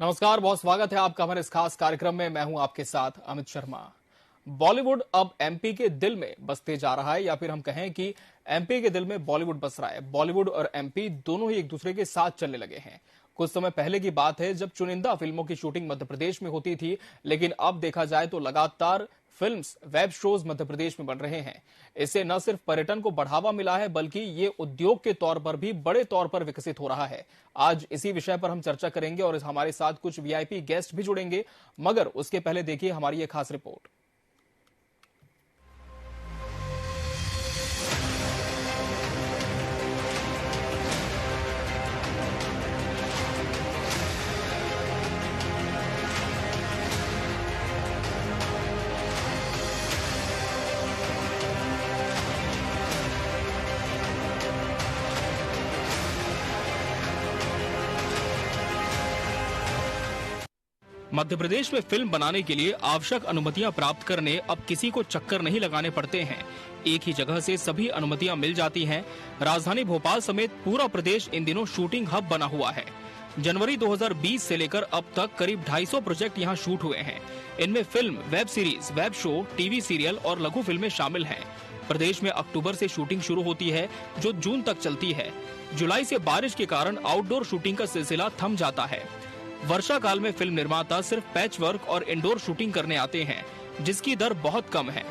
नमस्कार, बहुत स्वागत है आपका हमारे इस खास कार्यक्रम में। मैं हूं आपके साथ अमित शर्मा। बॉलीवुड अब एमपी के दिल में बसते जा रहा है, या फिर हम कहें कि एमपी के दिल में बॉलीवुड बस रहा है। बॉलीवुड और एमपी दोनों ही एक दूसरे के साथ चलने लगे हैं। कुछ समय पहले की बात है जब चुनिंदा फिल्मों की शूटिंग मध्य प्रदेश में होती थी, लेकिन अब देखा जाए तो लगातार films, web shows Madhya Pradesh में बन रहे हैं। इससे न सिर्फ पर्यटन को बढ़ावा मिला है, बल्कि ये उद्योग के तौर पर भी बड़े तौर पर विकसित हो रहा है। आज इसी विषय पर हम चर्चा करेंगे और हमारे साथ कुछ वीआईपी गेस्ट भी जुड़ेंगे, मगर उसके पहले देखिए हमारी ये खास रिपोर्ट। मध्य प्रदेश में फिल्म बनाने के लिए आवश्यक अनुमतियां प्राप्त करने अब किसी को चक्कर नहीं लगाने पड़ते हैं। एक ही जगह से सभी अनुमतियां मिल जाती हैं। राजधानी भोपाल समेत पूरा प्रदेश इन दिनों शूटिंग हब बना हुआ है। जनवरी 2020 से लेकर अब तक करीब 250 प्रोजेक्ट यहां शूट हुए हैं। इनमें film, web series, web show, TV serial और लघु फिल्में शामिल हैं। प्रदेश में अक्टूबर से शूटिंग शुरू होती है, जो जून तक चलती है। जुलाई से बारिश के कारण आउटडोर शूटिंग का सिलसिला थम जाता है। वर्षा काल में फिल्म निर्माता सिर्फ पैच वर्क और इंडोर शूटिंग करने आते हैं, जिसकी दर बहुत कम है।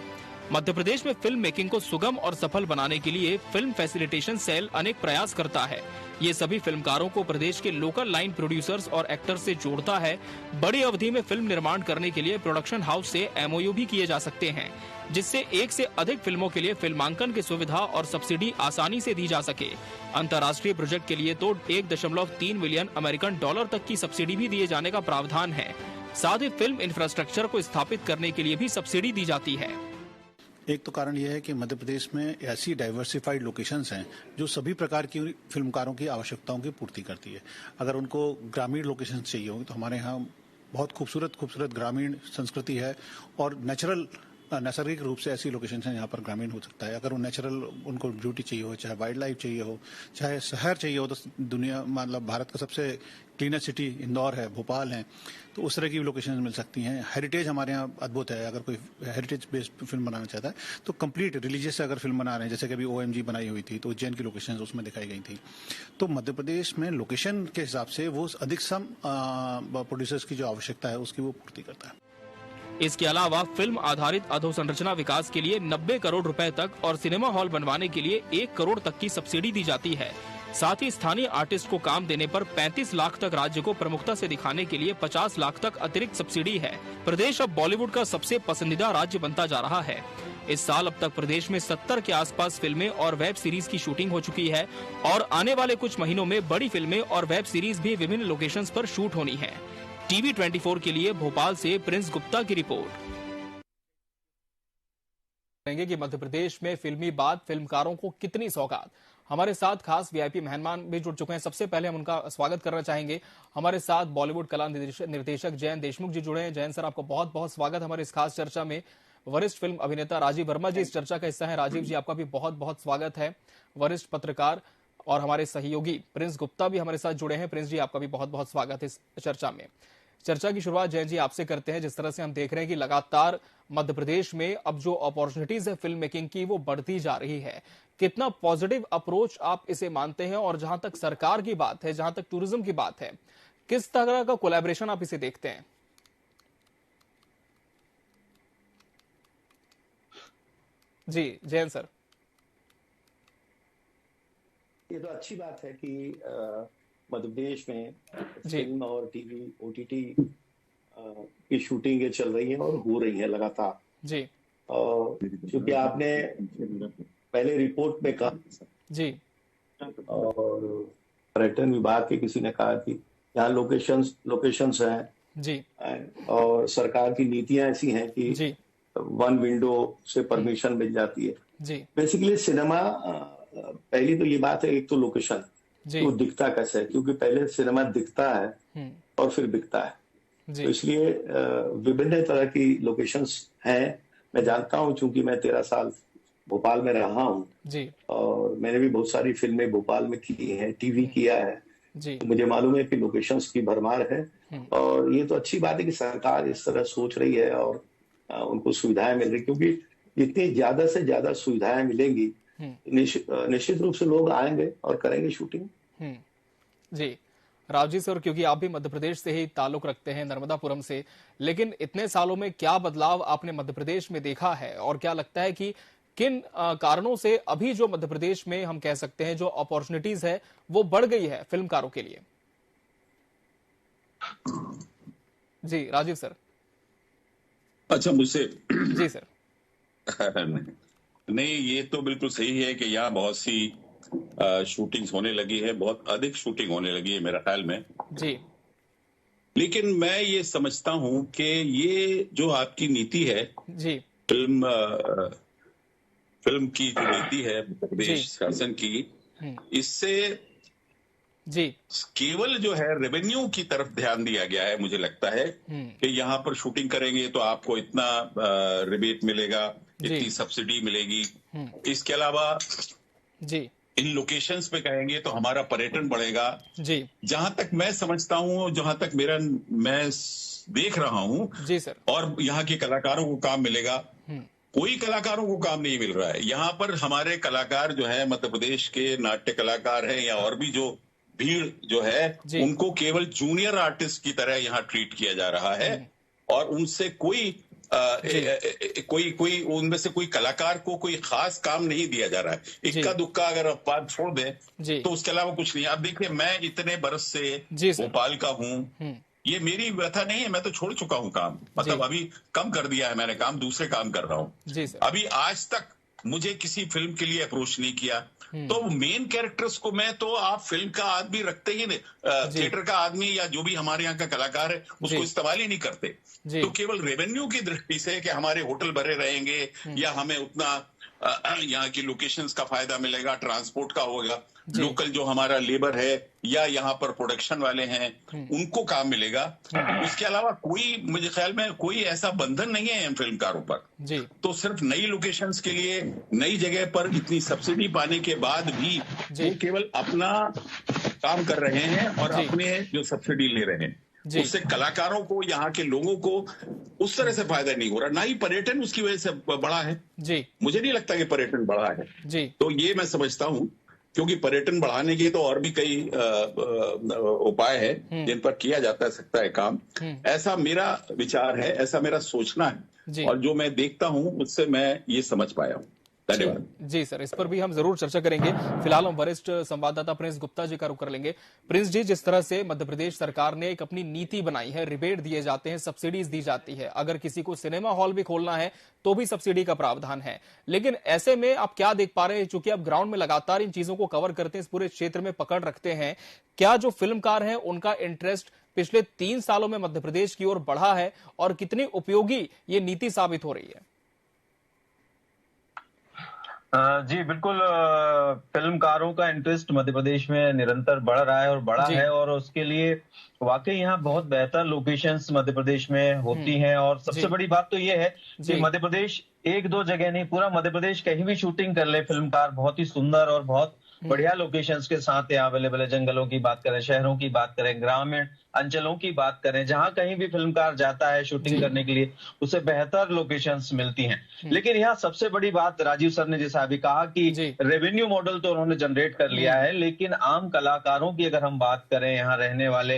मध्य प्रदेश में फिल्म मेकिंग को सुगम और सफल बनाने के लिए फिल्म फैसिलिटेशन सेल अनेक प्रयास करता है। ये सभी फिल्मकारों को प्रदेश के लोकल लाइन प्रोड्यूसर्स और एक्टर्स से जोड़ता है। बड़ी अवधि में फिल्म निर्माण करने के लिए प्रोडक्शन हाउस से एमओयू भी किए जा सकते हैं, जिससे एक से अधिक फिल्मों के लिए फिल्मांकन की सुविधा और सब्सिडी आसानी से दी जा सके। अंतर्राष्ट्रीय प्रोजेक्ट के लिए तो 1.3 मिलियन अमेरिकन डॉलर तक की सब्सिडी भी दिए जाने का प्रावधान है। साथ ही फिल्म इंफ्रास्ट्रक्चर को स्थापित करने के लिए भी सब्सिडी दी जाती है। एक तो कारण यह है कि मध्य प्रदेश में ऐसी डाइवर्सिफाइड लोकेशंस हैं जो सभी प्रकार की फिल्मकारों की आवश्यकताओं की पूर्ति करती है। अगर उनको ग्रामीण लोकेशंस चाहिए होंगे तो हमारे यहाँ बहुत खूबसूरत ग्रामीण संस्कृति है और नैसर्गिक रूप से ऐसी लोकेशन है यहाँ पर ग्रामीण हो सकता है। अगर वो नेचुरल उनको ब्यूटी चाहिए हो, चाहे वाइल्ड लाइफ चाहिए हो, चाहे शहर चाहिए हो, तो दुनिया मतलब भारत का सबसे क्लीनेस्ट सिटी इंदौर है, भोपाल है, तो उस तरह की लोकेशन मिल सकती हैं। हेरिटेज हमारे यहाँ अद्भुत है। अगर कोई हेरिटेज बेस्ड फिल्म बनाना चाहता है तो कंप्लीट रिलीजियस से अगर फिल्म बना रहे हैं, जैसे कि अभी OMG बनाई हुई थी तो उज्जैन की लोकेशन उसमें दिखाई गई थी। तो मध्य प्रदेश में लोकेशन के हिसाब से वो अधिकतम प्रोड्यूसर्स की जो आवश्यकता है उसकी वो पूर्ति करता है। इसके अलावा फिल्म आधारित अधोसंरचना विकास के लिए 90 करोड़ रुपए तक और सिनेमा हॉल बनवाने के लिए 1 करोड़ तक की सब्सिडी दी जाती है। साथ ही स्थानीय आर्टिस्ट को काम देने पर 35 लाख तक राज्य को प्रमुखता से दिखाने के लिए 50 लाख तक अतिरिक्त सब्सिडी है। प्रदेश अब बॉलीवुड का सबसे पसंदीदा राज्य बनता जा रहा है। इस साल अब तक प्रदेश में 70 के आसपास फिल्में और वेब सीरीज की शूटिंग हो चुकी है और आने वाले कुछ महीनों में बड़ी फिल्में और वेब सीरीज भी विभिन्न लोकेशंस पर शूट होनी है। टीवी 24 के लिए भोपाल से प्रिंस गुप्ता की रिपोर्ट। कि मध्य प्रदेश में फिल्मी बाद फिल्मकारों को कितनी सौगात। हमारे साथ खास वीआईपी मेहमान भी जुड़ चुके हैं। सबसे पहले हम उनका स्वागत करना चाहेंगे। हमारे साथ बॉलीवुड कला निर्देशक जयन देशमुख जी जुड़े हैं। जयन सर, आपका बहुत बहुत स्वागत हमारे इस खास चर्चा में। वरिष्ठ फिल्म अभिनेता राजीव वर्मा जी इस चर्चा का हिस्सा है। राजीव जी, आपका भी बहुत बहुत स्वागत है। वरिष्ठ पत्रकार और हमारे सहयोगी प्रिंस गुप्ता भी हमारे साथ जुड़े हैं। प्रिंस जी, आपका भी बहुत बहुत स्वागत है इस चर्चा में। चर्चा की शुरुआत जयन जी आपसे करते हैं। जिस तरह से हम देख रहे हैं कि लगातार मध्य प्रदेश में अब जो अपॉर्चुनिटीज है फिल्म मेकिंग की वो बढ़ती जा रही है, कितना पॉजिटिव अप्रोच आप इसे मानते हैं? और जहां तक सरकार की बात है, जहां तक टूरिज्म की बात है, किस तरह का कोलैबोरेशन आप इसे देखते हैं? जी जयन सर। ये तो अच्छी बात है कि मध्य प्रदेश में फिल्म और टीवी OTT की शूटिंगें चल रही हैं और हो रही हैं लगातार जी। क्योंकि आपने पहले रिपोर्ट में कहा जी, और पर्यटन विभाग के किसी ने कहा कि यहाँ लोकेशंस हैं जी, और सरकार की नीतियां ऐसी हैं कि जी, 1 विंडो से परमिशन मिल जाती है जी। बेसिकली सिनेमा, पहली तो ये बात है, एक तो लोकेशन वो दिखता कैसे है, क्योंकि पहले सिनेमा दिखता है और फिर बिकता है। तो इसलिए विभिन्न तरह की लोकेशंस हैं। मैं जानता हूं, चूंकि मैं 13 साल भोपाल में रहा हूं जी, और मैंने भी बहुत सारी फिल्में भोपाल में की हैं, टीवी किया है, जी। मुझे मालूम है कि लोकेशंस की भरमार है और ये तो अच्छी बात है कि सरकार इस तरह सोच रही है और उनको सुविधाएं मिल रही, क्योंकि जितनी ज्यादा से ज्यादा सुविधाएं मिलेंगी निश्चित रूप से लोग आएंगे और करेंगे शूटिंग। जी राव जी सर, क्योंकि आप भी मध्य प्रदेश से ही ताल्लुक रखते हैं, नर्मदापुरम से, लेकिन इतने सालों में क्या बदलाव आपने मध्य प्रदेश में देखा है और क्या लगता है कि किन कारणों से अभी जो मध्य प्रदेश में हम कह सकते हैं जो अपॉर्चुनिटीज है वो बढ़ गई है फिल्मकारों के लिए? जी राजीव सर। अच्छा, मुझसे? जी सर। नहीं, ये तो बिल्कुल सही है कि यहाँ बहुत सी शूटिंग्स होने लगी है, बहुत अधिक शूटिंग होने लगी है मेरा ख्याल में जी। लेकिन मैं ये समझता हूँ कि ये जो आपकी नीति है जी, फिल्म की जो नीति है प्रदेश शासन की, इससे जी केवल जो है रेवेन्यू की तरफ ध्यान दिया गया है। मुझे लगता है कि यहाँ पर शूटिंग करेंगे तो आपको इतना रिबेट मिलेगा, इतनी सब्सिडी मिलेगी। इसके अलावा जी इन लोकेशंस पे कहेंगे तो हमारा पर्यटन बढ़ेगा। जी, जहां तक मैं समझता हूँ, जहां तक मैं देख रहा हूँ जी सर, और यहाँ के कलाकारों को काम मिलेगा। कोई कलाकारों को काम नहीं मिल रहा है यहाँ पर। हमारे कलाकार जो है मध्य प्रदेश के नाट्य कलाकार हैं या और भी जो भीड़ जो है उनको केवल जूनियर आर्टिस्ट की तरह यहाँ ट्रीट किया जा रहा है और उनसे कोई उनमें से कोई कलाकार को कोई खास काम नहीं दिया जा रहा है। इक्का दुक्का अगर आप बात छोड़ दें तो उसके अलावा कुछ नहीं। आप देखिए, मैं इतने बरस से भोपाल का हूँ, ये मेरी व्यथा नहीं है, मैं तो छोड़ चुका हूँ काम, मतलब अभी कम कर दिया है मैंने काम, दूसरे काम कर रहा हूँ। अभी आज तक मुझे किसी फिल्म के लिए अप्रोच नहीं किया। तो मेन कैरेक्टर्स को मैं तो आप फिल्म का आदमी रखते ही नहीं, थिएटर का आदमी या जो भी हमारे यहाँ का कलाकार है उसको इस्तेमाल ही नहीं करते। तो केवल रेवेन्यू की दृष्टि से कि हमारे होटल भरे रहेंगे या हमें उतना यहाँ की लोकेशंस का फायदा मिलेगा, ट्रांसपोर्ट का होगा, लोकल जो हमारा लेबर है या यहाँ पर प्रोडक्शन वाले हैं उनको काम मिलेगा। इसके अलावा कोई, मुझे ख्याल में कोई ऐसा बंधन नहीं है इन फिल्मकारों पर। तो सिर्फ नई लोकेशंस के लिए नई जगह पर इतनी सब्सिडी पाने के बाद भी वो केवल अपना काम कर रहे हैं और अपने जो सब्सिडी ले रहे हैं उससे कलाकारों को, यहाँ के लोगों को उस तरह से फायदा नहीं हो रहा। ना ही पर्यटन उसकी वजह से बढ़ा है। मुझे नहीं लगता कि पर्यटन बढ़ा है। तो ये मैं समझता हूँ, क्योंकि पर्यटन बढ़ाने के तो और भी कई उपाय है जिन पर किया जाता सकता है काम। ऐसा मेरा विचार है, ऐसा मेरा सोचना है और जो मैं देखता हूँ उससे मैं ये समझ पाया हूँ। धन्यवाद। जी सर, इस पर भी हम जरूर चर्चा करेंगे। फिलहाल हम वरिष्ठ संवाददाता प्रिंस गुप्ता जी का रुख कर लेंगे। प्रिंस जी, जिस तरह से मध्य प्रदेश सरकार ने एक अपनी नीति बनाई है, रिबेट दिए जाते हैं, सब्सिडीज दी जाती है, अगर किसी को सिनेमा हॉल भी खोलना है तो भी सब्सिडी का प्रावधान है, लेकिन ऐसे में आप क्या देख पा रहे हैं, चूंकि आप ग्राउंड में लगातार इन चीजों को कवर करते हैं, इस पूरे क्षेत्र में पकड़ रखते हैं, क्या जो फिल्मकार हैं उनका इंटरेस्ट पिछले 3 सालों में मध्य प्रदेश की ओर बढ़ा है और कितनी उपयोगी ये नीति साबित हो रही है? जी बिल्कुल, फिल्मकारों का इंटरेस्ट मध्य प्रदेश में निरंतर बढ़ रहा है और बढ़ा है और उसके लिए वाकई यहाँ बहुत बेहतर लोकेशंस मध्य प्रदेश में होती हैं। और सबसे बड़ी बात तो ये है कि मध्य प्रदेश एक दो जगह नहीं, पूरा मध्य प्रदेश कहीं भी शूटिंग कर ले फिल्मकार, बहुत ही सुंदर और बहुत बढ़िया लोकेशंस के साथ यहाँ अवेलेबल है। जंगलों की बात करें, शहरों की बात करें, ग्रामीण अंचलों की बात करें, जहां कहीं भी फिल्मकार जाता है शूटिंग करने के लिए उसे बेहतर लोकेशंस मिलती हैं। लेकिन यहाँ सबसे बड़ी बात, राजीव सर ने जैसा अभी कहा कि रेवेन्यू मॉडल तो उन्होंने जनरेट कर लिया है, लेकिन आम कलाकारों की अगर हम बात करें, यहाँ रहने वाले,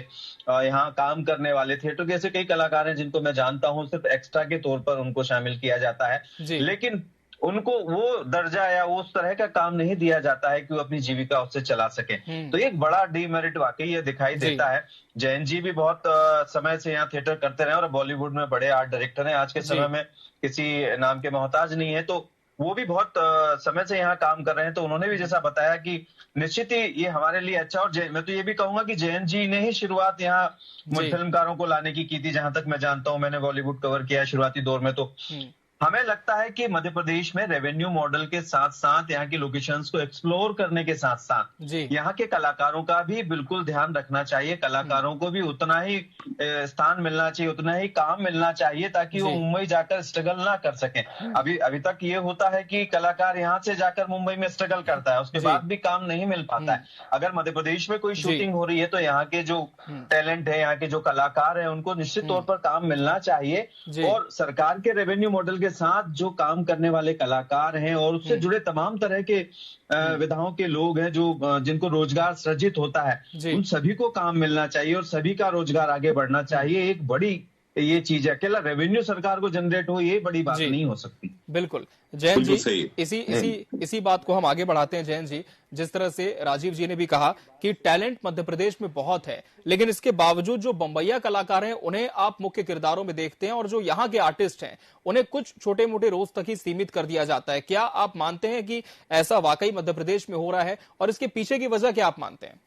यहाँ काम करने वाले, थिएटर के ऐसे कई कलाकार हैं जिनको मैं जानता हूँ, सिर्फ एक्स्ट्रा के तौर पर उनको शामिल किया जाता है, लेकिन उनको वो दर्जा या वो उस तरह का काम नहीं दिया जाता है कि वो अपनी जीविका उससे चला सके। तो एक बड़ा डीमेरिट वाकई ये दिखाई देता है। जयंत जी भी बहुत समय से यहाँ थिएटर करते रहे और बॉलीवुड में बड़े आर्ट डायरेक्टर हैं, आज के समय में किसी नाम के मोहताज नहीं है, तो वो भी बहुत समय से यहाँ काम कर रहे हैं। तो उन्होंने भी जैसा बताया कि निश्चित ही ये हमारे लिए अच्छा, और मैं तो ये भी कहूंगा कि जयंत जी ने ही शुरुआत यहाँ फिल्मकारों को लाने की थी। जहां तक मैं जानता हूँ, मैंने बॉलीवुड कवर किया शुरुआती दौर में, तो हमें लगता है कि मध्य प्रदेश में रेवेन्यू मॉडल के साथ साथ यहाँ की लोकेशंस को एक्सप्लोर करने के साथ साथ यहाँ के कलाकारों का भी बिल्कुल ध्यान रखना चाहिए। कलाकारों को भी उतना ही स्थान मिलना चाहिए, उतना ही काम मिलना चाहिए, ताकि वो मुंबई जाकर स्ट्रगल ना कर सकें। अभी तक ये होता है कि कलाकार यहाँ से जाकर मुंबई में स्ट्रगल करता है, उसके बाद भी काम नहीं मिल पाता है। अगर मध्य प्रदेश में कोई शूटिंग हो रही है तो यहाँ के जो टैलेंट है, यहाँ के जो कलाकार है, उनको निश्चित तौर पर काम मिलना चाहिए। और सरकार के रेवेन्यू मॉडल के साथ जो काम करने वाले कलाकार हैं और उससे जुड़े तमाम तरह के विधाओं के लोग हैं जो जिनको रोजगार सृजित होता है, उन सभी को काम मिलना चाहिए और सभी का रोजगार आगे बढ़ना चाहिए। एक बड़ी ये चीज है, अकेला रेवेन्यू सरकार को जनरेट हो ये बड़ी बात नहीं हो सकती। बिल्कुल जयंत जी, इसी बात को हम आगे बढ़ाते हैं। जयंत जी, जिस तरह से राजीव जी ने भी कहा कि टैलेंट मध्य प्रदेश में बहुत है, लेकिन इसके बावजूद जो बम्बईया कलाकार हैं उन्हें आप मुख्य किरदारों में देखते हैं और जो यहाँ के आर्टिस्ट हैं उन्हें कुछ छोटे मोटे रोज तक ही सीमित कर दिया जाता है। क्या आप मानते हैं कि ऐसा वाकई मध्य प्रदेश में हो रहा है और इसके पीछे की वजह क्या आप मानते हैं?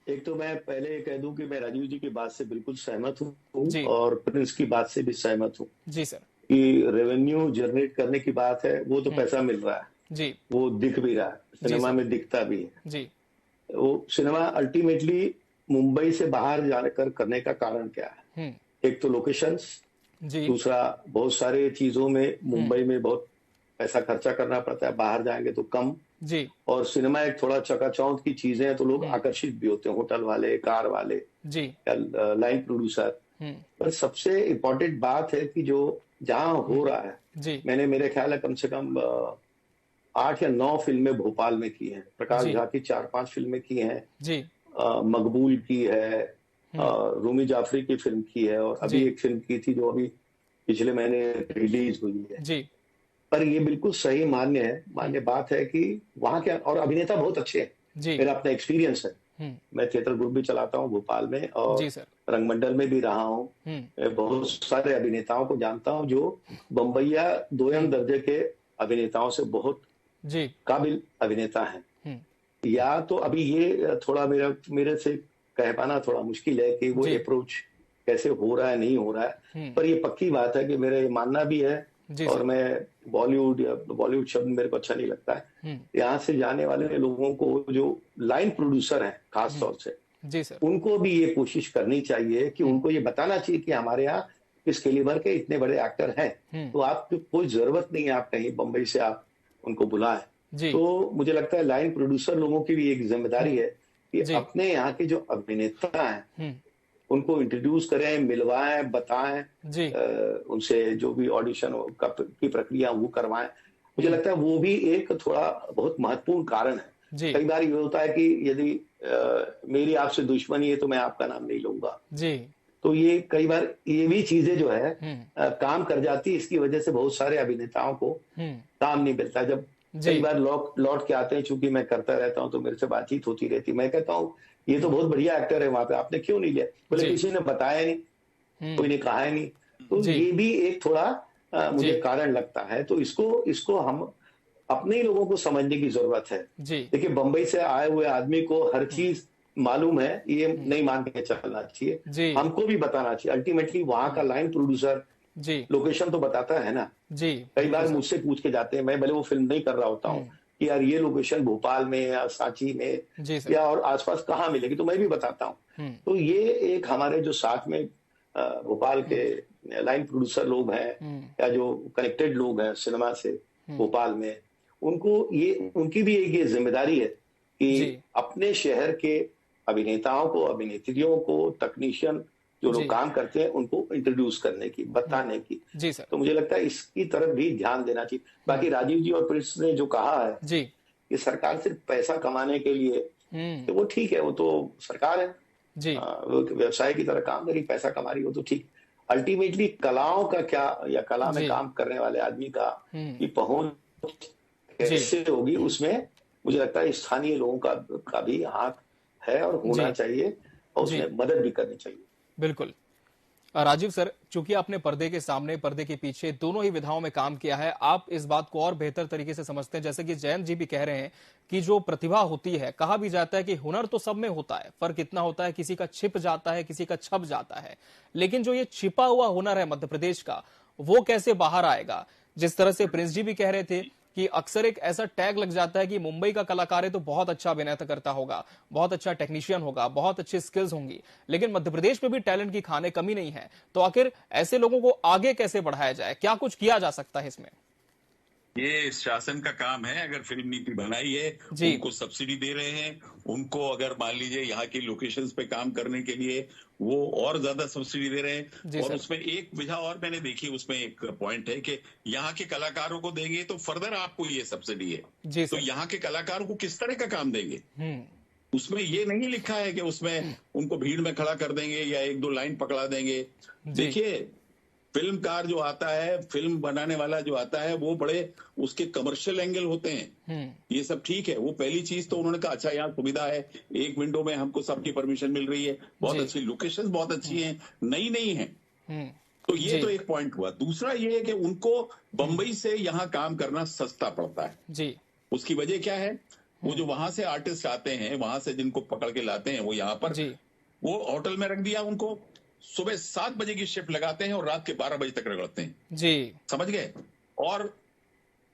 एक तो मैं पहले कह दूं कि मैं राजीव जी की बात से बिल्कुल सहमत हूं और प्रिंस की बात से भी सहमत हूं जी सर, कि रेवेन्यू जनरेट करने की बात है, वो तो पैसा मिल रहा है जी, वो दिख भी रहा है, सिनेमा में दिखता भी है जी। वो सिनेमा अल्टीमेटली मुंबई से बाहर जाकर करने का कारण क्या है? एक तो लोकेशंस, दूसरा बहुत सारे चीजों में मुंबई में बहुत पैसा खर्चा करना पड़ता है, बाहर जाएंगे तो कम जी। और सिनेमा एक थोड़ा चकाचौंध की चीजें हैं तो लोग आकर्षित भी होते हैं, होटल वाले, कार वाले जी, या लाइन प्रोड्यूसर। पर सबसे इम्पोर्टेंट बात है कि जो जहां हो रहा है जी, मैंने मेरे ख्याल है कम से कम 8 या 9 फिल्में भोपाल में की हैं, प्रकाश झा की 4-5 फिल्में की हैं जी, मकबूल की है, रूमी जाफरी की फिल्म की है, और अभी एक फिल्म की थी जो अभी पिछले महीने रिलीज हुई है जी। पर ये बिल्कुल सही मान्य बात है कि वहां के और अभिनेता बहुत अच्छे हैं। मेरा अपना एक्सपीरियंस है, मैं थिएटर ग्रुप भी चलाता हूँ भोपाल में और रंगमंडल में भी रहा हूँ। मैं बहुत सारे अभिनेताओं को जानता हूँ जो बम्बईया दोयम दर्जे के अभिनेताओं से बहुत काबिल अभिनेता हैं। या तो अभी ये थोड़ा मेरे से कह पाना थोड़ा मुश्किल है कि वो अप्रोच कैसे हो रहा है, नहीं हो रहा है, पर ये पक्की बात है कि मेरा ये मानना भी है और मैं बॉलीवुड शब्द मेरे को अच्छा नहीं लगता है। यहाँ से जाने वाले लोगों को जो लाइन प्रोड्यूसर हैं खास तौर से जी सर, उनको भी ये कोशिश करनी चाहिए कि उनको ये बताना चाहिए कि हमारे यहाँ किस कैलिबर के इतने बड़े एक्टर हैं, तो आपको कोई जरूरत नहीं है आप कहीं बम्बई से आप उनको बुलाएं। तो मुझे लगता है लाइन प्रोड्यूसर लोगों की भी एक जिम्मेदारी है कि अपने यहाँ के जो अभिनेता हैं उनको इंट्रोड्यूस करें, मिलवाएं, बताएं, उनसे जो भी ऑडिशन की प्रक्रिया वो करवाएं। मुझे लगता है वो भी एक थोड़ा बहुत महत्वपूर्ण कारण है। कई बार ये होता है कि यदि मेरी आपसे दुश्मनी है तो मैं आपका नाम नहीं लूंगा जी, तो ये कई बार ये भी चीजें जो है काम कर जाती है। इसकी वजह से बहुत सारे अभिनेताओं को काम नहीं मिलता। जब कई बार लौट के आते हैं, चूंकि मैं करता रहता हूँ तो मेरे से बातचीत होती रहती, मैं कहता हूँ ये तो बहुत बढ़िया एक्टर है वहां पे, आपने क्यों नहीं लिया? बोले किसी ने बताया नहीं, कोई ने कहा नहीं। तो ये भी एक थोड़ा मुझे कारण लगता है। तो इसको हम अपने ही लोगों को समझने की जरूरत है। देखिए बंबई से आए हुए आदमी को हर चीज मालूम है, ये नहीं मान के चलना चाहिए, हमको भी बताना चाहिए। अल्टीमेटली वहां का लाइन प्रोड्यूसर लोकेशन तो बताता है ना जी। कई बार मुझसे पूछ के जाते हैं, मैं भले वो फिल्म नहीं कर रहा होता हूँ, कि यार ये लोकेशन भोपाल में या सांची में या और आसपास कहाँ मिलेगी, तो मैं भी बताता हूँ। तो ये एक हमारे जो साथ में भोपाल के लाइन प्रोड्यूसर लोग हैं या जो कनेक्टेड लोग हैं सिनेमा से भोपाल में, उनकी भी एक ये जिम्मेदारी है कि अपने शहर के अभिनेताओं को, अभिनेत्रियों को, तकनीशियन जो लोग काम करते हैं उनको इंट्रोड्यूस करने की, बताने की जी सर। तो मुझे लगता है इसकी तरफ भी ध्यान देना चाहिए। बाकी राजीव जी और प्रिंस ने जो कहा है जी कि सरकार सिर्फ पैसा कमाने के लिए, तो वो ठीक है, वो तो सरकार है जी, व्यवसाय की तरह काम करी, पैसा कमा रही, वो तो ठीक। अल्टीमेटली कलाओं का क्या, या कला में काम करने वाले आदमी का की पहुंच कैसे होगी, उसमें मुझे लगता है स्थानीय लोगों का भी हाथ है और होना चाहिए और उसमें मदद भी करनी चाहिए। बिल्कुल। राजीव सर, चूंकि आपने पर्दे के सामने, पर्दे के पीछे दोनों ही विधाओं में काम किया है, आप इस बात को और बेहतर तरीके से समझते हैं। जैसे कि जयंत जी भी कह रहे हैं कि जो प्रतिभा होती है, कहा भी जाता है कि हुनर तो सब में होता है, फर्क इतना होता है किसी का छिप जाता है, किसी का छप जाता है। लेकिन जो ये छिपा हुआ हुनर है मध्य प्रदेश का, वो कैसे बाहर आएगा? जिस तरह से प्रिंस जी भी कह रहे थे कि अक्सर एक ऐसा टैग लग जाता है कि मुंबई का कलाकार है तो बहुत अच्छा अभिनय करता होगा, बहुत अच्छा टेक्नीशियन होगा, बहुत अच्छी स्किल्स होंगी, लेकिन मध्य प्रदेश में भी टैलेंट की खाने कमी नहीं है। तो आखिर ऐसे लोगों को आगे कैसे बढ़ाया जाए? क्या कुछ किया जा सकता है इसमें? ये शासन का काम है। अगर फिल्म नीति बनाई है, उनको सब्सिडी दे रहे हैं, उनको अगर मान लीजिए यहाँ की लोकेशंस पे काम करने के लिए वो और ज्यादा सब्सिडी दे रहे हैं। और उसमें एक वजह और मैंने देखी, उसमें एक पॉइंट है कि यहाँ के कलाकारों को देंगे तो फर्दर आपको ये सब्सिडी है, तो यहाँ के कलाकारों को किस तरह का काम देंगे? उसमें ये नहीं लिखा है कि उसमें उनको भीड़ में खड़ा कर देंगे या एक दो लाइन पकड़ा देंगे। देखिए, फिल्मकार जो आता है, फिल्म बनाने वाला जो आता है, वो बड़े उसके कमर्शियल एंगल होते हैं। ये सब ठीक है। वो पहली चीज तो उन्होंने कहा अच्छा यहाँ सुविधा है, एक विंडो में हमको सबकी परमिशन मिल रही है, बहुत अच्छी लोकेशन, बहुत अच्छी है, नई नहीं है। तो ये तो एक पॉइंट हुआ। दूसरा ये है कि उनको बंबई से यहाँ काम करना सस्ता पड़ता है जी। उसकी वजह क्या है? वो जो वहां से आर्टिस्ट आते हैं, वहां से जिनको पकड़ के लाते हैं, वो यहाँ पर वो होटल में रख दिया, उनको सुबह 7 बजे की शिफ्ट लगाते हैं और रात के 12 बजे तक रगड़ते हैं जी। समझ गए? और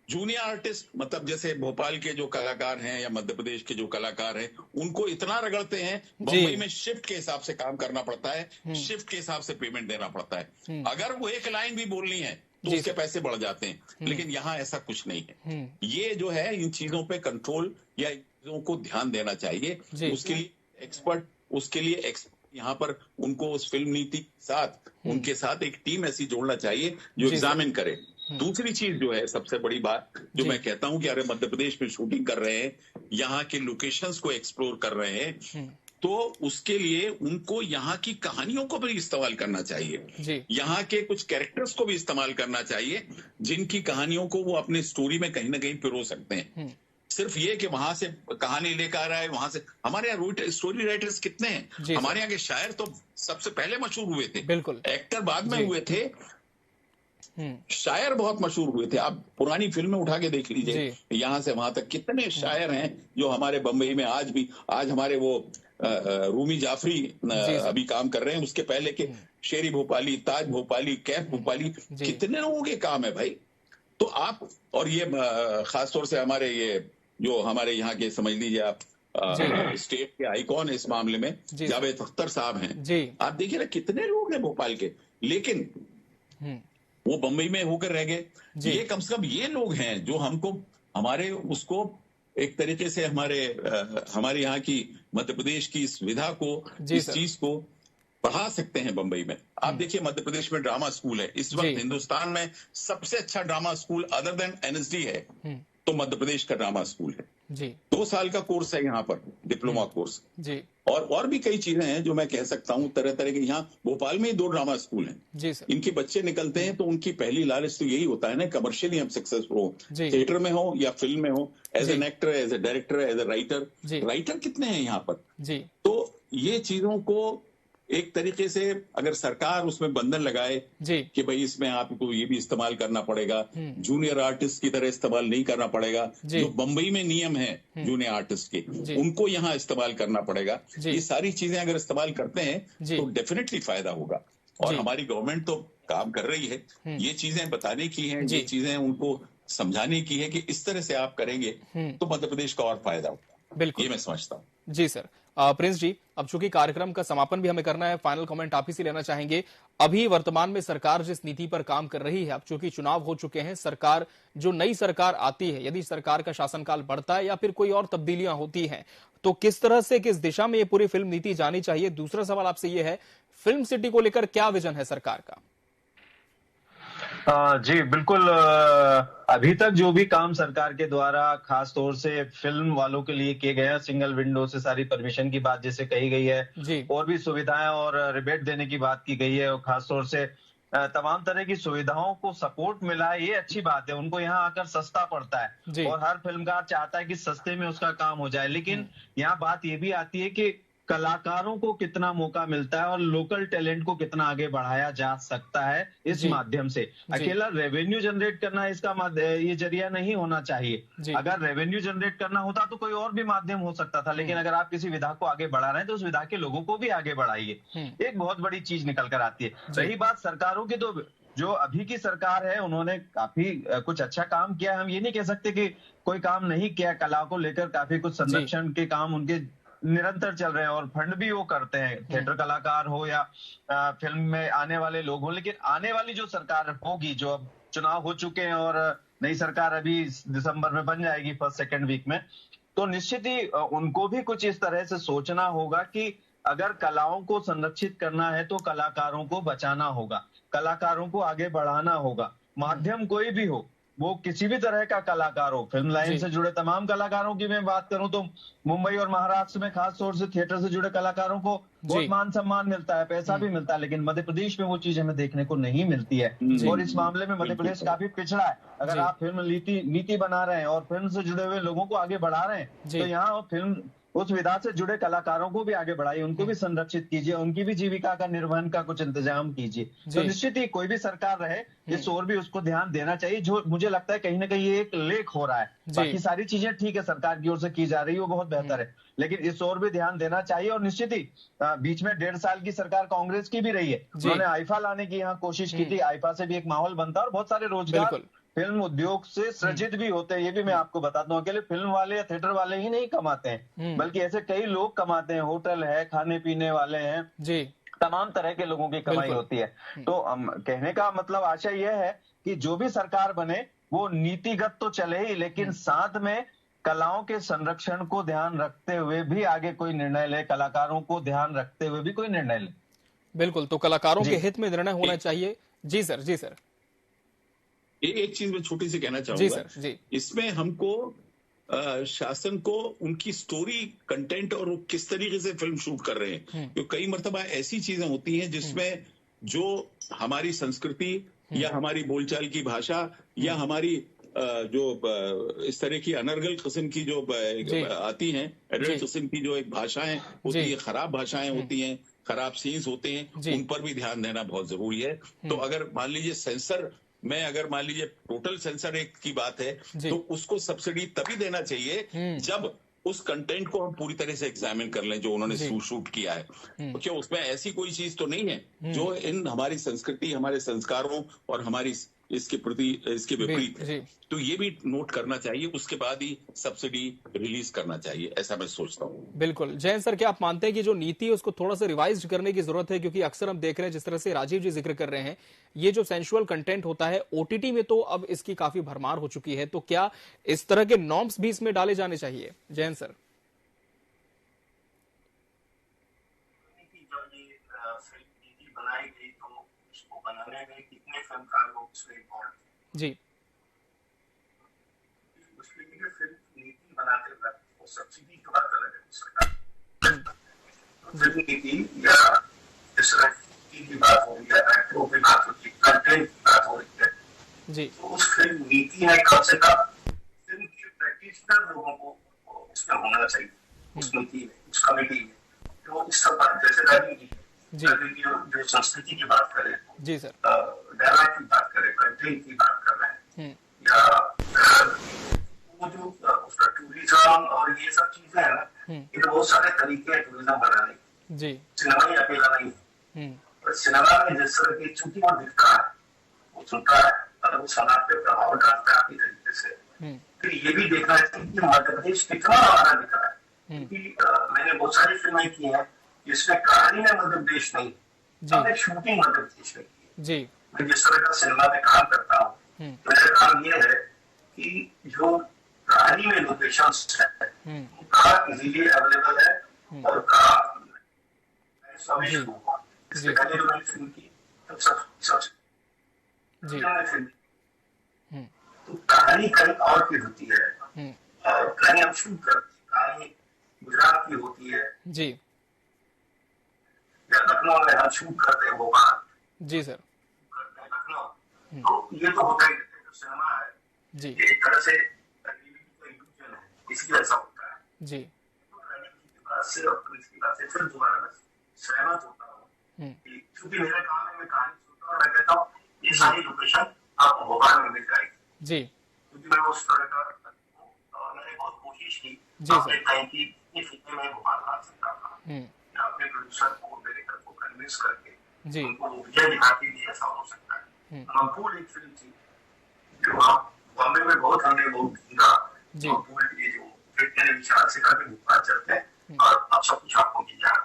जूनियर आर्टिस्ट, मतलब जैसे भोपाल के जो कलाकार हैं या मध्य प्रदेश के जो कलाकार हैं, उनको इतना रगड़ते हैं। बंबई में शिफ्ट के हिसाब से काम करना पड़ता है, शिफ्ट के हिसाब से पेमेंट देना पड़ता है। अगर वो एक लाइन भी बोलनी है तो उसके पैसे बढ़ जाते हैं। लेकिन यहाँ ऐसा कुछ नहीं है। ये जो है, इन चीजों पे कंट्रोल या इन चीजों को ध्यान देना चाहिए। उसके लिए एक्सपर्ट यहाँ पर उनको उस फिल्म नीति के साथ, उनके साथ एक टीम ऐसी जोड़ना चाहिए जो एग्जामिन करे। दूसरी चीज जो है, सबसे बड़ी बात जो मैं कहता हूं कि अरे मध्य प्रदेश में शूटिंग कर रहे हैं, यहाँ के लोकेशंस को एक्सप्लोर कर रहे हैं, तो उसके लिए उनको यहाँ की कहानियों को भी इस्तेमाल करना चाहिए, यहाँ के कुछ कैरेक्टर्स को भी इस्तेमाल करना चाहिए, जिनकी कहानियों को वो अपने स्टोरी में कहीं ना कहीं पिरो सकते हैं। सिर्फ ये कि वहां से कहानी लेकर आए, वहां से हमारे यहाँ स्टोरी राइटर्स कितने हैं? हमारे यहाँ के शायर तो सबसे पहले मशहूर हुए थे, बिल्कुल, एक्टर बाद में हुए थे, शायर बहुत मशहूर हुए थे। आप पुरानी फिल्में उठा के देख लीजिए, यहाँ से वहां तक कितने शायर हैं जो हमारे बंबई में आज हमारे वो रूमी जाफरी अभी काम कर रहे हैं, उसके पहले के शेरी भोपाली, ताज भोपाली, कैफ भोपाली, कितने लोगों के काम है भाई। तो आप, और ये खासतौर से हमारे ये जो हमारे यहाँ के समझ लीजिए आप स्टेट के आइकॉन इस मामले में जावेद अख्तर साहब हैं। आप देखिए ना कितने लोग हैं भोपाल के, लेकिन वो बंबई में होकर रह गए। ये कम से कम ये लोग हैं जो हमको हमारे उसको एक तरीके से हमारे यहाँ की मध्य प्रदेश की इस विधा को, इस चीज को बढ़ा सकते हैं बंबई में। आप देखिए मध्य प्रदेश में ड्रामा स्कूल है इस वक्त हिंदुस्तान में सबसे अच्छा drama school other than NSD है तो मध्य प्रदेश का ड्रामा स्कूल है जी। 2 साल का कोर्स है यहाँ पर, डिप्लोमा कोर्स जी। और भी कई चीजें हैं जो मैं कह सकता हूँ, तरह तरह के। यहाँ भोपाल में ही 2 ड्रामा स्कूल हैं जी सर। इनके बच्चे निकलते हैं तो उनकी पहली लालच तो यही होता है ना, कमर्शियली हम सक्सेसफुल हो, थिएटर में हो या फिल्म में हो, as an actor, as a director, as a writer कितने हैं यहाँ पर जी। तो ये चीजों को एक तरीके से अगर सरकार उसमें बंधन लगाए कि भाई इसमें आपको ये भी इस्तेमाल करना पड़ेगा, जूनियर आर्टिस्ट की तरह इस्तेमाल नहीं करना पड़ेगा, जो बंबई में नियम है जूनियर आर्टिस्ट के उनको यहाँ इस्तेमाल करना पड़ेगा। ये सारी चीजें अगर इस्तेमाल करते हैं तो डेफिनेटली फायदा होगा। और हमारी गवर्नमेंट तो काम कर रही है, ये चीजें बताने की है, ये चीजें उनको समझाने की है कि इस तरह से आप करेंगे तो मध्य प्रदेश का और फायदा होगा। बिल्कुल, ये मैं समझता हूँ जी सर। प्रिंस जी, अब चूंकि कार्यक्रम का समापन भी हमें करना है, फाइनल कमेंट आप ही से लेना चाहेंगे। अभी वर्तमान में सरकार जिस नीति पर काम कर रही है, अब चूंकि चुनाव हो चुके हैं, सरकार जो नई सरकार आती है, यदि सरकार का शासनकाल बढ़ता है या फिर कोई और तब्दीलियां होती हैं, तो किस तरह से, किस दिशा में ये पूरी फिल्म नीति जानी चाहिए? दूसरा सवाल आपसे ये है, फिल्म सिटी को लेकर क्या विजन है सरकार का? जी बिल्कुल। अभी तक जो भी काम सरकार के द्वारा खास तौर से फिल्म वालों के लिए किए गए हैं, सिंगल विंडो से सारी परमिशन की बात जैसे कही गई है, और भी सुविधाएं और रिबेट देने की बात की गई है, और खास तौर से तमाम तरह की सुविधाओं को सपोर्ट मिला है, ये अच्छी बात है। उनको यहाँ आकर सस्ता पड़ता है और हर फिल्मकार चाहता है कि सस्ते में उसका काम हो जाए। लेकिन यहाँ बात ये भी आती है कि कलाकारों को कितना मौका मिलता है और लोकल टैलेंट को कितना आगे बढ़ाया जा सकता है इस माध्यम से। अकेला रेवेन्यू जनरेट करना इसका ये जरिया नहीं होना चाहिए। अगर रेवेन्यू जनरेट करना होता तो कोई और भी माध्यम हो सकता था, लेकिन अगर आप किसी विधा को आगे बढ़ा रहे हैं तो उस विधा के लोगों को भी आगे बढ़ाइए। एक बहुत बड़ी चीज निकल कर आती है। रही बात सरकारों की, तो जो अभी की सरकार है उन्होंने काफी कुछ अच्छा काम किया। हम ये नहीं कह सकते कि कोई काम नहीं किया। कला को लेकर काफी कुछ संरक्षण के काम उनके निरंतर चल रहे हैं और फंड भी वो करते हैं, थिएटर कलाकार हो या फिल्म में आने वाले लोग हो। लेकिन आने वाली जो सरकार होगी, जो अब चुनाव हो चुके हैं और नई सरकार अभी दिसंबर में बन जाएगी फर्स्ट सेकेंड वीक में, तो निश्चित ही उनको भी कुछ इस तरह से सोचना होगा कि अगर कलाओं को संरक्षित करना है तो कलाकारों को बचाना होगा, कलाकारों को आगे बढ़ाना होगा। माध्यम कोई भी हो, वो किसी भी तरह का कलाकार हो, फिल्म लाइन से जुड़े तमाम कलाकारों की मैं बात करूं तो मुंबई और महाराष्ट्र में खास तौर से थिएटर से जुड़े कलाकारों को बहुत मान सम्मान मिलता है, पैसा भी मिलता है, लेकिन मध्य प्रदेश में वो चीज हमें देखने को नहीं मिलती है। और इस मामले में मध्य प्रदेश काफी पिछड़ा है। अगर आप फिल्म नीति बना रहे हैं और फिल्म से जुड़े हुए लोगों को आगे बढ़ा रहे हैं, तो यहाँ फिल्म उस विधा से जुड़े कलाकारों को भी आगे बढ़ाइए, उनको भी संरक्षित कीजिए, उनकी भी जीविका का निर्वहन का कुछ इंतजाम कीजिए। तो निश्चित ही कोई भी सरकार रहे, इस ओर भी उसको ध्यान देना चाहिए। जो मुझे लगता है कहीं ना कहीं ये एक लेख हो रहा है। बाकी सारी चीजें ठीक है, सरकार की ओर से की जा रही है, वो बहुत बेहतर है, लेकिन इस ओर भी ध्यान देना चाहिए। और निश्चित ही बीच में 1.5 साल की सरकार कांग्रेस की भी रही है, उन्होंने आईफा लाने की यहाँ कोशिश की थी। आईफा से भी एक माहौल बनता है और बहुत सारे रोजगार फिल्म उद्योग से सृजित भी होते हैं। ये भी मैं आपको बताता हूँ, अकेले फिल्म वाले या थिएटर वाले ही नहीं कमाते हैं, बल्कि ऐसे कई लोग कमाते हैं। होटल है, खाने पीने वाले हैं, तमाम तरह के लोगों की कमाई होती है। तो कहने का मतलब आशा यह है कि जो भी सरकार बने वो नीतिगत तो चले ही, लेकिन साथ में कलाओं के संरक्षण को ध्यान रखते हुए भी आगे कोई निर्णय ले, कलाकारों को ध्यान रखते हुए भी कोई निर्णय ले। बिल्कुल, तो कलाकारों के हित में निर्णय होना चाहिए। जी सर, जी सर। एक चीज मैं छोटी सी कहना चाहूंगा। जी सर, जी। इसमें हमको शासन को उनकी स्टोरी कंटेंट और वो किस तरीके से फिल्म शूट कर रहे हैं, क्योंकि कई मर्तबा ऐसी चीजें होती हैं जिसमें जो हमारी संस्कृति या हमारी बोलचाल की भाषा या हमारी जो इस तरह की अनर्गल किस्म की जो आती हैं, एडल्ट किस्म की जो एक भाषाएं होती है, खराब भाषाएं होती हैं, खराब सीन्स होते हैं, उन पर भी ध्यान देना बहुत जरूरी है। तो अगर मान लीजिए सेंसर में, अगर मान लीजिए टोटल सेंसर एक की बात है, तो उसको सब्सिडी तभी देना चाहिए जब उस कंटेंट को हम पूरी तरह से एग्जामिन कर लें जो उन्होंने शूट किया है। क्योंकि उसमें ऐसी कोई चीज तो नहीं है जो इन हमारी संस्कृति, हमारे संस्कारों और हमारी इसके प्रति इसके विपरीत है। तो ये भी नोट करना चाहिए, उसके बाद ही सब्सिडी रिलीज करना चाहिए, ऐसा मैं सोचता हूँ। बिल्कुल। जयंत सर, क्या आप मानते हैं कि जो नीति है उसको थोड़ा सा रिवाइज करने की जरूरत है? क्योंकि अक्सर हम देख रहे हैं, जिस तरह से राजीव जी जिक्र कर रहे हैं, ये जो सेंसुअल कंटेंट होता है ओटीटी में, तो अब इसकी काफी भरमार हो चुकी है। तो क्या इस तरह के नॉर्म्स भी इसमें डाले जाने चाहिए? जयंत सर। जी, नीति बनाते वक्त सब्सिडी की बात अलग है, सरकार फिल्म नीति या जिस तरह की बात हो रही है, एक्टरों की बात हो रही है, कंटेंट की बात हो रही है जी, तो उस फिल्म नीति में कम से कम फिल्म के प्रैक्टिशनर लोगों को उसमें होना चाहिए, उस नीति में, उस कमेटी में, जो इस सब बात जैसे राजनीति जो संस्कृति की बात करें जी सर, डायलॉग की बात करें, कंटेंट की बात कर रहे हैं, या वो जो उसका टूरिज्म और ये सब चीजें है ना, ये बहुत सारे तरीके हैं टूरिज्म बनाने जी। सिनेमा ही अकेला नहीं है, पर सिनेमा में जिस तरह की चूंकि वो दिखता है, वो सुनता है और वो समाज पे प्रभाव डालता है अपनी तरीके से। फिर ये भी देखना चाहिए कि मध्य प्रदेश कितना हमारा दिख रहा है, क्योंकि मैंने बहुत सारी फिल्में की हैं जिसमें कहानी में मध्य प्रदेश नहीं, हमने शूटिंग मध्य प्रदेश में की जी। मैं जिस तरह का सिनेमा में काम करता हूँ, मेरा काम ये है कि जो कहानी में लोकेशंस है कहाँ इजीली अवेलेबल है और कहाँ इससे पहले जो मैंने फिल्म की तब सब फिल्म तो कहानी कहीं और की होती है और कहानी हम शूट करते हैं, कहानी गुजरात की होती है जी, या लखनऊ में हम शूट करते हैं वो बात जी सर, करते हैं लखनऊ, तो ये तो होता ही रहता है। जो सिनेमा है जी, एक तरह से इसलिए ऐसा होता है जी। बात से और प्रिंस की बात से फिर दोबारा मैं सहमत होता हूँ, क्योंकि मेरा काम है, मैं कहानी सुनता हूँ, मैं कहता हूँ ये सारी लोकेशन आपको भोपाल में मिल जाएगी जी, क्योंकि मैं उस तरह का मैंने बहुत कोशिश की अपने टाइम की इतनी फिल्में मैं भोपाल ला सकता था, अपने प्रोड्यूसर को डायरेक्टर को कन्विंस करके उनको विजय दिखा के भी ऐसा हो सकता है। मकबूल एक फिल्म थी जो वहाँ बॉम्बे में बहुत हमने बहुत ढूंढा, मकबूल ये जो मैंने विचार से कहा कि भोपाल चलते हैं और अब सब कुछ आपको मिल जाए,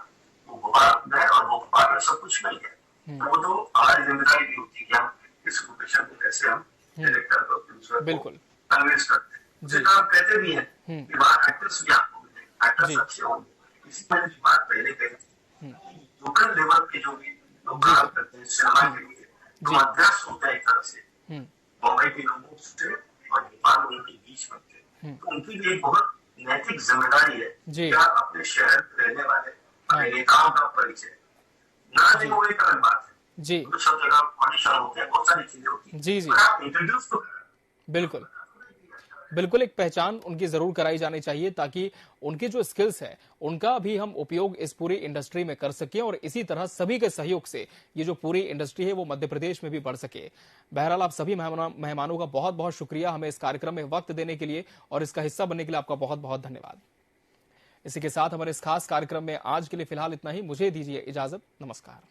वो भोपाल गए और भोपाल में सब कुछ मिल गया। तो वो तो हमारी जिम्मेदारी भी होती है कि हम इस लोकेशन को कैसे हम डायरेक्टर को प्रोड्यूसर को कन्विंस करते हैं। हम कहते भी हैं कि वहाँ एक्टर्स भी आपको मिले, एक्टर्स अच्छे होंगे। इसी तरह की बात पहले कही, लोकल लेवल के जो भी लोग काम करते हैं सिनेमा के लिए, जो अभ्यास होता है एक तरह से बॉम्बे के लोगों से और भोपाल लोगों के बीच में थे, तो उनकी भी एक बहुत नैतिक जिम्मेदारी है क्या अपने शहर रहने वाले अपने नेताओं का परिचय ना दें, वो एक अलग बात है जी, तो सब जगह ऑडिशन होते हैं, बहुत सारी चीजें होती हैं जी जी, आप इंट्रोड्यूस तो बिल्कुल बिल्कुल एक पहचान उनकी जरूर कराई जानी चाहिए ताकि उनकी जो स्किल्स है उनका भी हम उपयोग इस पूरी इंडस्ट्री में कर सके और इसी तरह सभी के सहयोग से ये जो पूरी इंडस्ट्री है वो मध्य प्रदेश में भी बढ़ सके। बहरहाल आप सभी मेहमानों का बहुत बहुत शुक्रिया हमें इस कार्यक्रम में वक्त देने के लिए और इसका हिस्सा बनने के लिए आपका बहुत बहुत धन्यवाद। इसी के साथ हमारे इस खास कार्यक्रम में आज के लिए फिलहाल इतना ही, मुझे दीजिए इजाजत, नमस्कार।